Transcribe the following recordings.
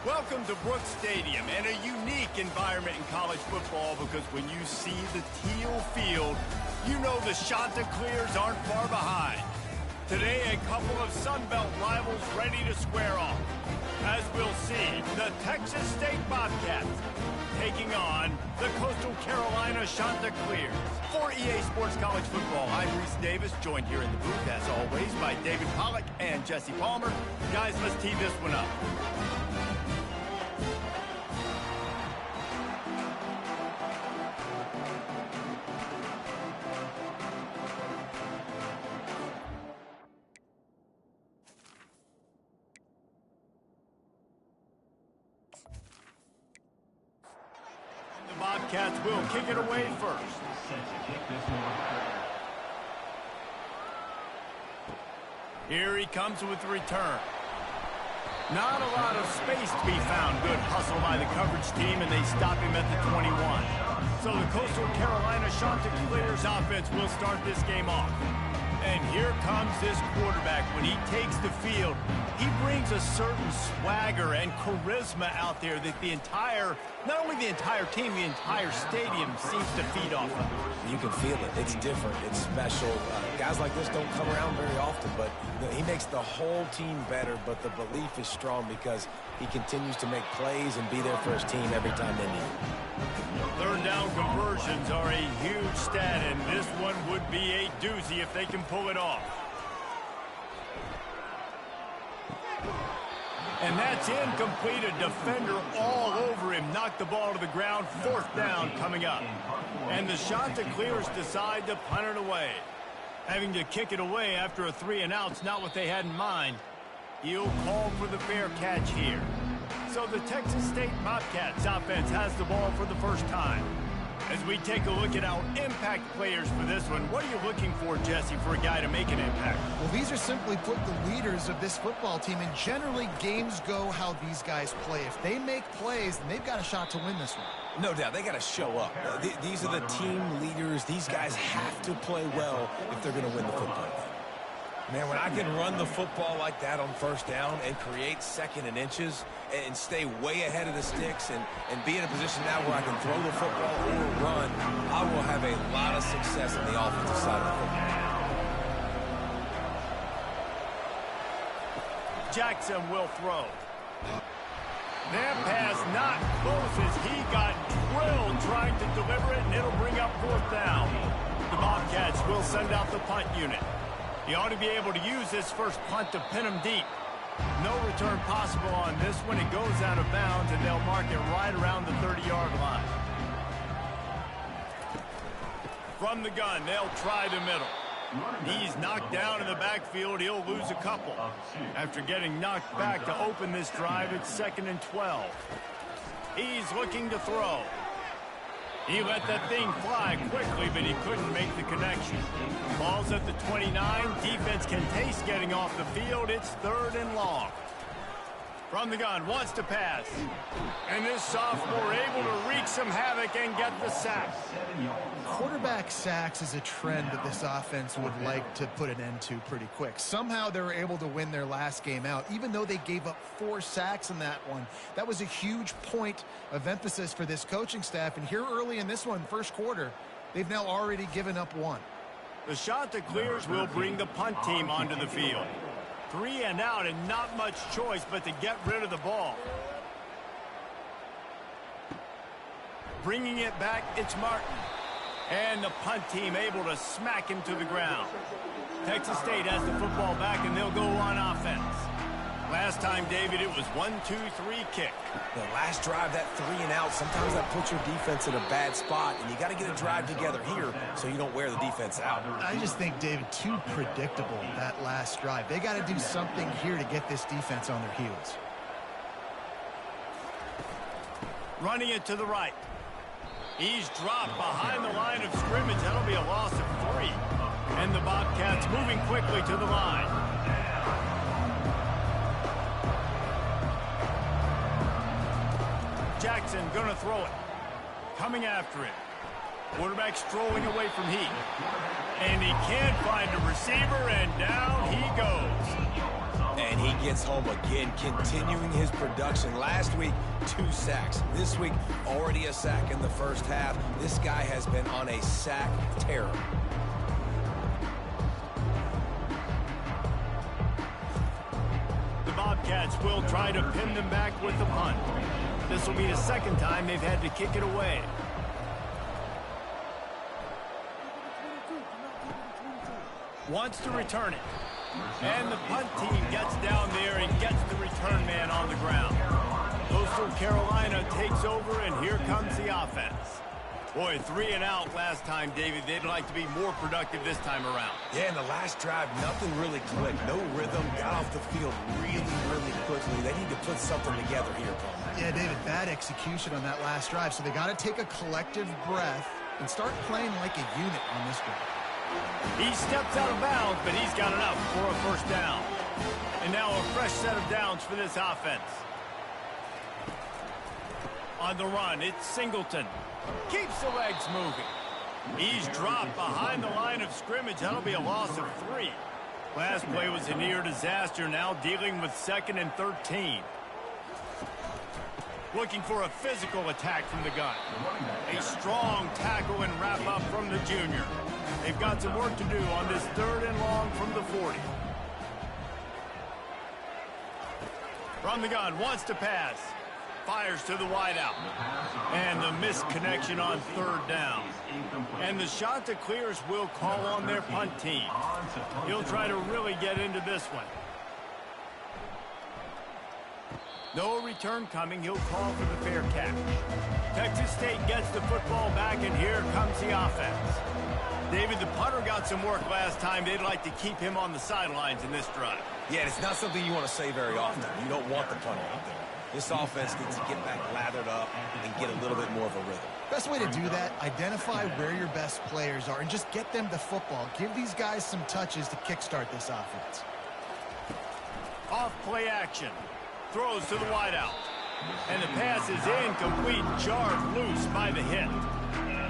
Welcome to Brooks Stadium and a unique environment in college football because when you see the teal field, you know the Chanticleers aren't far behind. Today, a couple of Sun Belt rivals ready to square off. As we'll see, the Texas State Bobcats taking on the Coastal Carolina Chanticleers. For EA Sports College Football, I'm Reese Davis, joined here in the booth, as always, by David Pollack and Jesse Palmer. Guys, let's tee this one up. Bobcats will kick it away first. Here he comes with the return. Not a lot of space to be found. Good hustle by the coverage team, and they stop him at the 21. So the Coastal Carolina Chanticleers offense will start this game off. And here comes this quarterback. When he takes the field, he brings a certain swagger and charisma out there that the entire, not only the entire team, the entire stadium seems to feed off of. You can feel it. It's different. It's special. Guys like this don't come around very often, but he makes the whole team better, but the belief is strong because he continues to make plays and be there for his team every time they need it. Third down conversions are a huge stat, and this one would be a doozy if they can pull it off. And that's incomplete. A defender all over him. Knocked the ball to the ground. Fourth down coming up. And the Chanticleers decide to punt it away. Having to kick it away after a 3-and-out's not what they had in mind. He'll call for the fair catch here. So the Texas State Bobcats offense has the ball for the first time. As we take a look at our impact players for this one, what are you looking for, Jesse, for a guy to make an impact? Well, these are simply put the leaders of this football team, and generally games go how these guys play. If they make plays, then they've got a shot to win this one. No doubt. They got to show up. These are the team leaders. These guys have to play well if they're going to win the football game. Man, when I can run the football like that on first down and create second and inches and stay way ahead of the sticks and be in a position now where I can throw the football or run, I will have a lot of success on the offensive side of the football. Jackson will throw. That pass not close as he got drilled trying to deliver it, and it'll bring up fourth down. The Bobcats will send out the punt unit. He ought to be able to use this first punt to pin him deep. No return possible on this one. It goes out of bounds, and they'll mark it right around the 30-yard line. From the gun, they'll try the middle. He's knocked down in the backfield. He'll lose a couple. After getting knocked back to open this drive, it's 2nd and 12. He's looking to throw. He let that thing fly quickly, but he couldn't make the connection. Ball's at the 29. Defense can taste getting off the field. It's 3rd and long. From the gun, wants to pass. And this sophomore able to wreak some havoc and get the sack. Quarterback sacks is a trend that this offense would like to put an end to pretty quick. Somehow they were able to win their last game out, even though they gave up 4 sacks in that one. That was a huge point of emphasis for this coaching staff. And here early in this one, first quarter, they've now already given up 1. The Chanticleers will bring the punt team onto the field. 3 and out, and not much choice but to get rid of the ball. Bringing it back, it's Martin. And the punt team able to smack him to the ground. Texas State has the football back, and they'll go on offense. Last time, David, it was 1-2-3 kick. The last drive, that 3-and-out, sometimes that puts your defense in a bad spot, and you got to get a drive together here so you don't wear the defense out. I just think, David, too predictable, that last drive. They got to do something here to get this defense on their heels. Running it to the right. He's dropped behind the line of scrimmage. That'll be a loss of 3. And the Bobcats moving quickly to the line. Jackson gonna throw it. Coming after it. Quarterback strolling away from heat. And he can't find a receiver, and down he goes. And he gets home again, continuing his production. Last week, 2 sacks. This week, already a sack in the first half. This guy has been on a sack terror. The Bobcats will try to pin them back with the punt. This will be the second time they've had to kick it away. Wants to return it. And the punt team gets down there and gets the return man on the ground. Coastal Carolina takes over, and here comes the offense. Boy, 3 and out last time, David. They'd like to be more productive this time around. Yeah, in the last drive, nothing really clicked. No rhythm. Got off the field really quickly. They need to put something together here, Paul. Yeah, David, bad execution on that last drive. So they got to take a collective breath and start playing like a unit on this drive. He steps out of bounds, but he's got enough for a first down. And now a fresh set of downs for this offense. On the run, it's Singleton. Keeps the legs moving. He's dropped behind the line of scrimmage. That'll be a loss of 3. Last play was a near disaster. Now dealing with 2nd and 13. Looking for a physical attack from the gun. A strong tackle and wrap up from the junior. They've got some work to do on this 3rd and long from the 40. From the gun, wants to pass. Fires to the wideout. And the missed connection on 3rd down. And the shot that clears will call on their punt team. He'll try to really get into this one. No return coming. He'll call for the fair catch. Texas State gets the football back, and here comes the offense. David, the punter got some work last time. They'd like to keep him on the sidelines in this drive. Yeah, it's not something you want to say very often. You don't want the punter out there. This offense needs to get back lathered up and get a little bit more of a rhythm. Best way to do that, identify where your best players are and just get them the football. Give these guys some touches to kickstart this offense. Off play action. Throws to the wideout. And the pass is incomplete, jarred loose by the hit.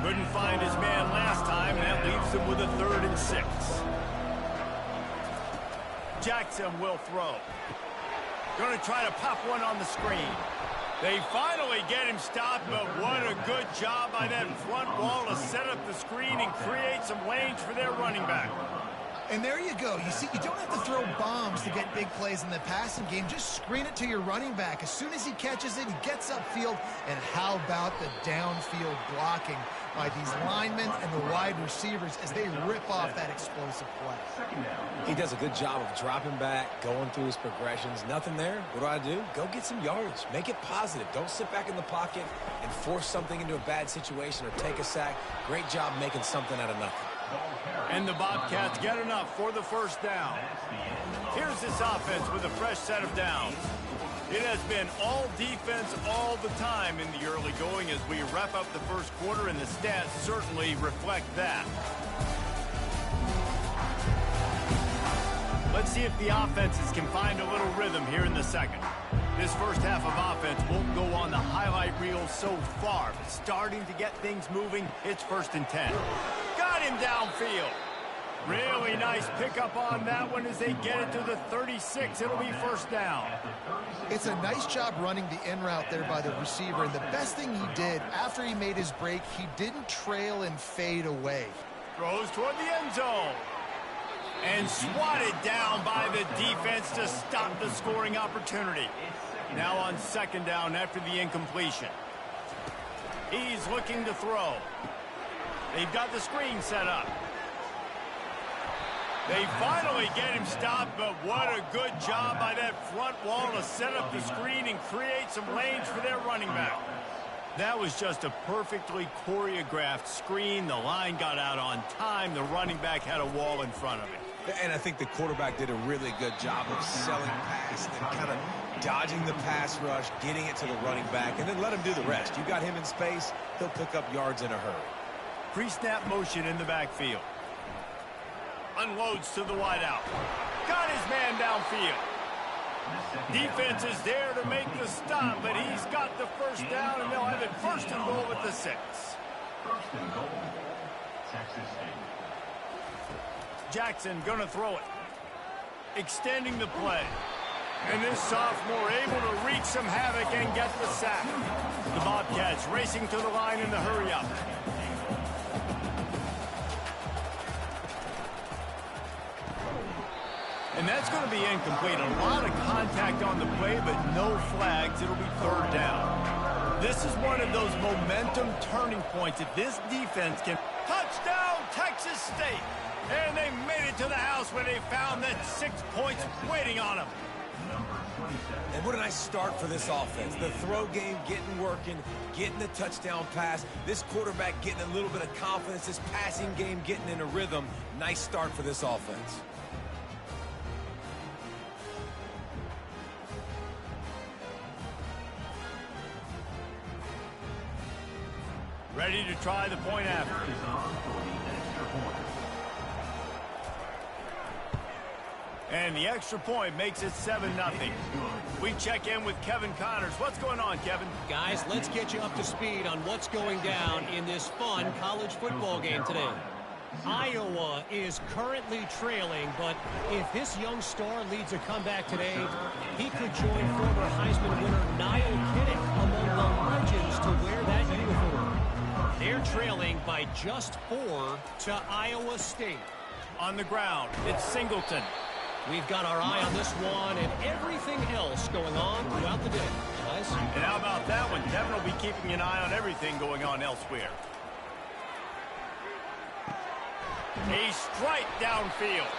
Couldn't find his man last time, and that leaves him with a 3rd and 6. Jackson will throw. Going to try to pop one on the screen. They finally get him stopped, but what a good job by that front wall to set up the screen and create some lanes for their running back. And there you go. You see, you don't have to throw bombs to get big plays in the passing game. Just screen it to your running back. As soon as he catches it, he gets upfield. And how about the downfield blocking by these linemen and the wide receivers as they rip off that explosive play? He does a good job of dropping back, going through his progressions. Nothing there. What do? Go get some yardage. Make it positive. Don't sit back in the pocket and force something into a bad situation or take a sack. Great job making something out of nothing. And the Bobcats get enough for the first down. Here's this offense with a fresh set of downs. It has been all defense all the time in the early going as we wrap up the first quarter, and the stats certainly reflect that. Let's see if the offenses can find a little rhythm here in the second. This first half of offense won't go on the highlight reel so far, but starting to get things moving, it's 1st and 10. Got him downfield. Really nice pickup on that one as they get it to the 36. It'll be first down. It's a nice job running the in route there by the receiver, and the best thing he did after he made his break, he didn't trail and fade away. Throws toward the end zone. And swatted down by the defense to stop the scoring opportunity. Now on 2nd down after the incompletion. He's looking to throw. They've got the screen set up. They finally get him stopped, but what a good job by that front wall to set up the screen and create some lanes for their running back. That was just a perfectly choreographed screen. The line got out on time. The running back had a wall in front of him. And I think the quarterback did a really good job of selling past and kind of dodging the pass rush, getting it to the running back, and then let him do the rest. You got him in space, he'll pick up yards in a hurry. Pre-snap motion in the backfield. Unloads to the wideout. Got his man downfield. Defense is there to make the stop, but he's got the first down, and they'll have it 1st and goal at the 6. 1st and goal, Texas State. Jackson gonna throw it. Extending the play. And this sophomore able to wreak some havoc and get the sack. The Bobcats racing to the line in the hurry-up. And that's going to be incomplete. A lot of contact on the play, but no flags. It'll be third down. This is one of those momentum turning points. If this defense can... Touchdown, Texas State! And they made it to the house when they found that 6 points waiting on them. And what a nice start for this offense. The throw game getting working, getting the touchdown pass. This quarterback getting a little bit of confidence. This passing game getting in a rhythm. Nice start for this offense. Ready to try the point after. And the extra point makes it 7-0. We check in with Kevin Connors. What's going on, Kevin? Guys, let's get you up to speed on what's going down in this fun college football game today. Iowa is currently trailing, but if this young star leads a comeback today, he could join former Heisman winner Niall Kinnick among the legends to wear that uniform. They're trailing by just 4 to Iowa State. On the ground, it's Singleton. We've got our eye on this one and everything else going on throughout the day, guys. And how about that one? Kevin will be keeping an eye on everything going on elsewhere. A strike downfield.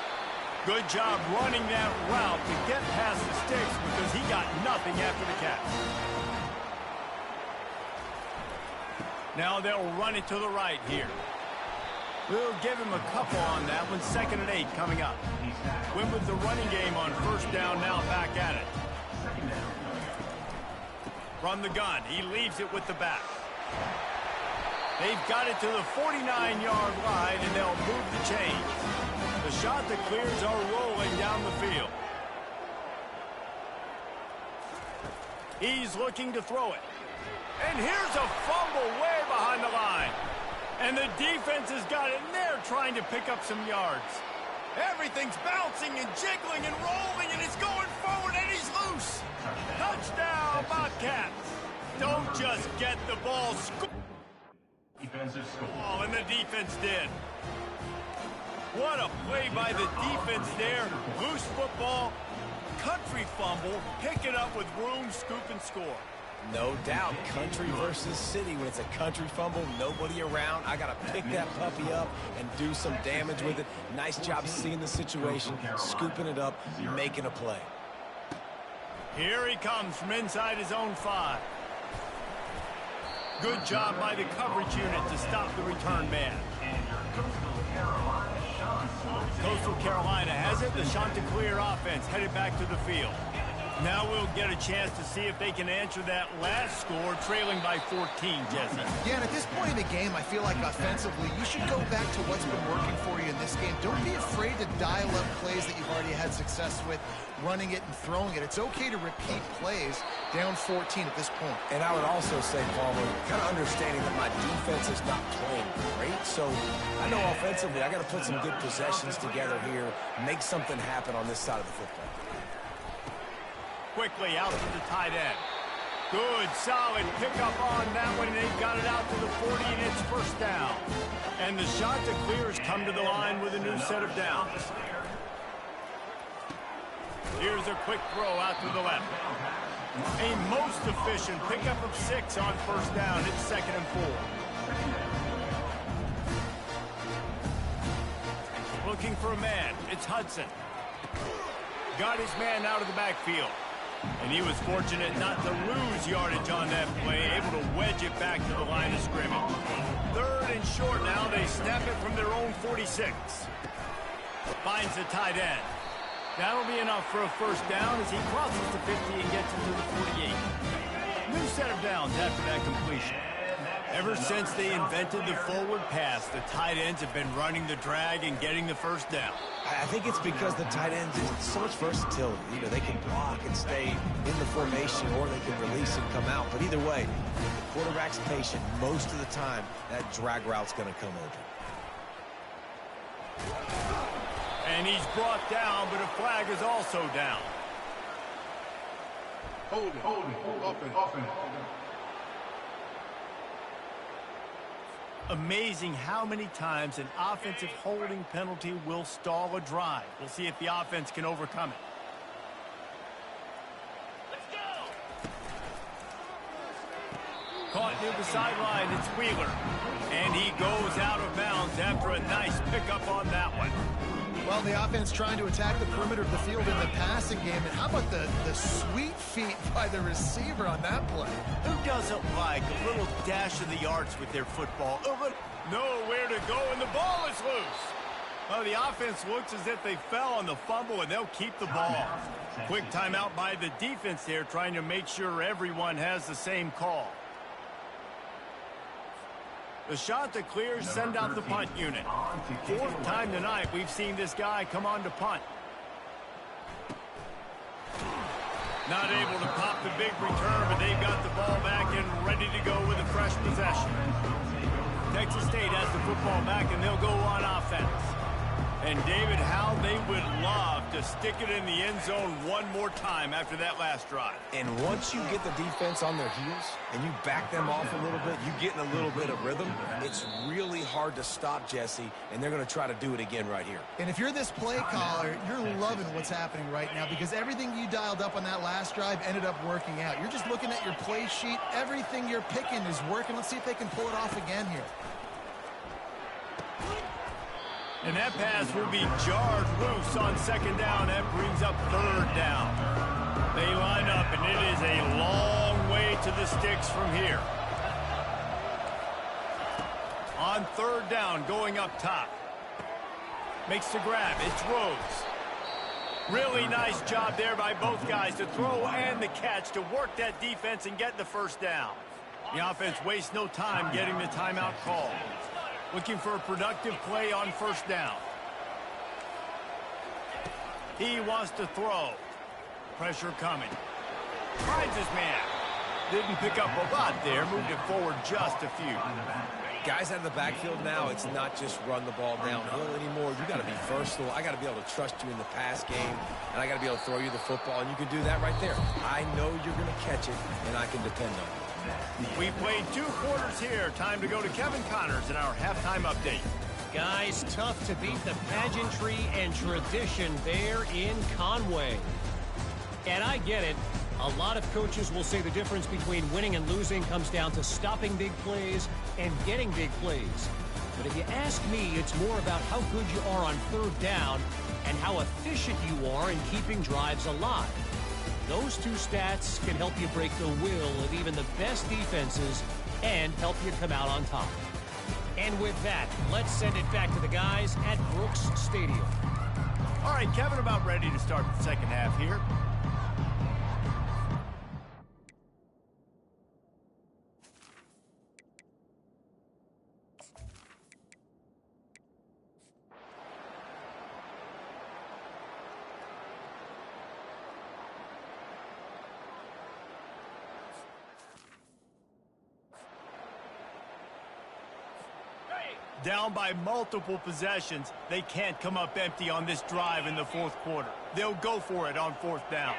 Good job running that route to get past the sticks because he got nothing after the catch. Now they'll run it to the right here. We'll give him a couple on that one. 2nd and 8 coming up. Win with the running game on first down, now back at it. From the gun, he leaves it with the back. They've got it to the 49-yard line, and they'll move the chains. The shot that clears are rolling down the field. He's looking to throw it. And here's a fumble way behind the line. And the defense has got it, and they're trying to pick up some yards. Everything's bouncing and jiggling and rolling, and it's going forward, and he's loose. Touchdown, Bobcats. Don't just get the ball. Defensive score. And the defense did. What a play by the defense there. Loose football, country fumble, pick it up with room, scoop, and score. No doubt, country versus city. When it's a country fumble, nobody around. I got to pick that puppy up and do some damage with it. Nice job seeing the situation, scooping it up, making a play. Here he comes from inside his own 5. Good job by the coverage unit to stop the return man. Coastal Carolina has it. The Chanticleer offense headed back to the field. Now we'll get a chance to see if they can answer that last score, trailing by 14, Jesse. Yeah, and at this point in the game, I feel like offensively, you should go back to what's been working for you in this game. Don't be afraid to dial up plays that you've already had success with, running it and throwing it. It's okay to repeat plays down 14 at this point. And I would also say, Palmer, kind of understanding that my defense is not playing great. So I know offensively, I got to put some good possessions together here, make something happen on this side of the football. Quickly out to the tight end. Good, solid pickup on that one. They've got it out to the 40, and it's first down. And the Chanticleers come to the line with a new set of downs. Here's a quick throw out to the left. A most efficient pickup of 6 on first down. It's 2nd and 4. Looking for a man. It's Hudson. Got his man out of the backfield. And he was fortunate not to lose yardage on that play, able to wedge it back to the line of scrimmage. 3rd and short now. They snap it from their own 46. Finds the tight end. That'll be enough for a first down as he crosses the 50 and gets into the 48. New set of downs after that completion. Ever since they invented the forward pass, the tight ends have been running the drag and getting the first down. I think it's because the tight ends, it's so much versatility. You know, they can block and stay in the formation, or they can release and come out. But either way, if the quarterback's patient, most of the time, that drag route's going to come open. And he's brought down, but a flag is also down. Amazing how many times an offensive holding penalty will stall a drive. We'll see if the offense can overcome it. Caught near the sideline, it's Wheeler. And he goes out of bounds after a nice pickup on that one. Well, the offense trying to attack the perimeter of the field in the passing game. And how about the sweet feet by the receiver on that play? Who doesn't like a little dash of the yards with their football? Nowhere to go, and the ball is loose. Well, the offense looks as if they fell on the fumble, and they'll keep the ball. Quick timeout by the defense there, trying to make sure everyone has the same call. The shot that clears, send out the punt unit. Fourth time tonight we've seen this guy come on to punt. Not able to pop the big return, but they've got the ball back and ready to go with a fresh possession. Texas State has the football back, and they'll go on offense. And, David, how they would love to stick it in the end zone one more time after that last drive. And once you get the defense on their heels and you back them off a little bit, you get in a little bit of rhythm, it's really hard to stop, Jesse, and they're going to try to do it again right here. And if you're this play caller, you're loving what's happening right now because everything you dialed up on that last drive ended up working out. You're just looking at your play sheet. Everything you're picking is working. Let's see if they can pull it off again here. And that pass will be jarred loose on second down. That brings up third down. They line up, and it is a long way to the sticks from here. On third down, going up top. Makes the grab. It's Rhodes. Really nice job there by both guys to throw and the catch to work that defense and get the first down. The offense wastes no time getting the timeout call. Looking for a productive play on first down. He wants to throw. Pressure coming. Finds his man. Didn't pick up a lot there. Moved it forward just a few. Guys out of the backfield now, it's not just run the ball downhill anymore. You got to be versatile. I got to be able to trust you in the pass game, and I got to be able to throw you the football, and you can do that right there. I know you're going to catch it, and I can depend on it. We played 2 quarters here. Time to go to Kevin Connors in our halftime update. Guys, tough to beat the pageantry and tradition there in Conway. And I get it. A lot of coaches will say the difference between winning and losing comes down to stopping big plays and getting big plays. But if you ask me, it's more about how good you are on third down and how efficient you are in keeping drives alive. Those 2 stats can help you break the will of even the best defenses and help you come out on top. And with that, let's send it back to the guys at Brooks Stadium. All right, Kevin, about ready to start the second half here. Down by multiple possessions, they can't come up empty on this drive in the fourth quarter. They'll go for it on fourth down.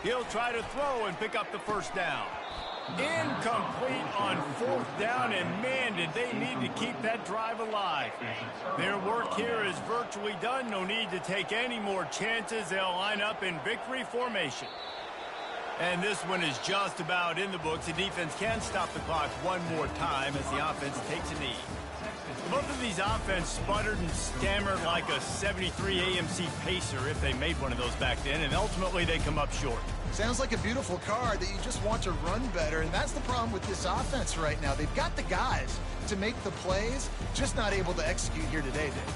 He'll try to throw and pick up the first down. Incomplete on fourth down, and man, did they need to keep that drive alive. Their work here is virtually done. No need to take any more chances. They'll line up in victory formation. And this one is just about in the books. The defense can stop the clock one more time as the offense takes a knee. Both of these offense sputtered and stammered like a 73 AMC Pacer if they made one of those back then, and ultimately they come up short. Sounds like a beautiful car that you just want to run better, and that's the problem with this offense right now. They've got the guys to make the plays, just not able to execute here today, Dave.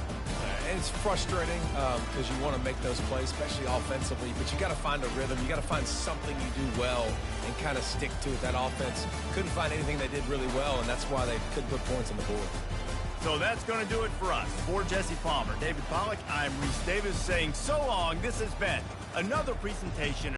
And it's frustrating because you want to make those plays, especially offensively, but you got to find a rhythm. You got to find something you do well and kind of stick to it. That offense couldn't find anything they did really well, and that's why they couldn't put points on the board. So that's going to do it for us. For Jesse Palmer, David Pollack, I'm Reese Davis saying so long. This has been another presentation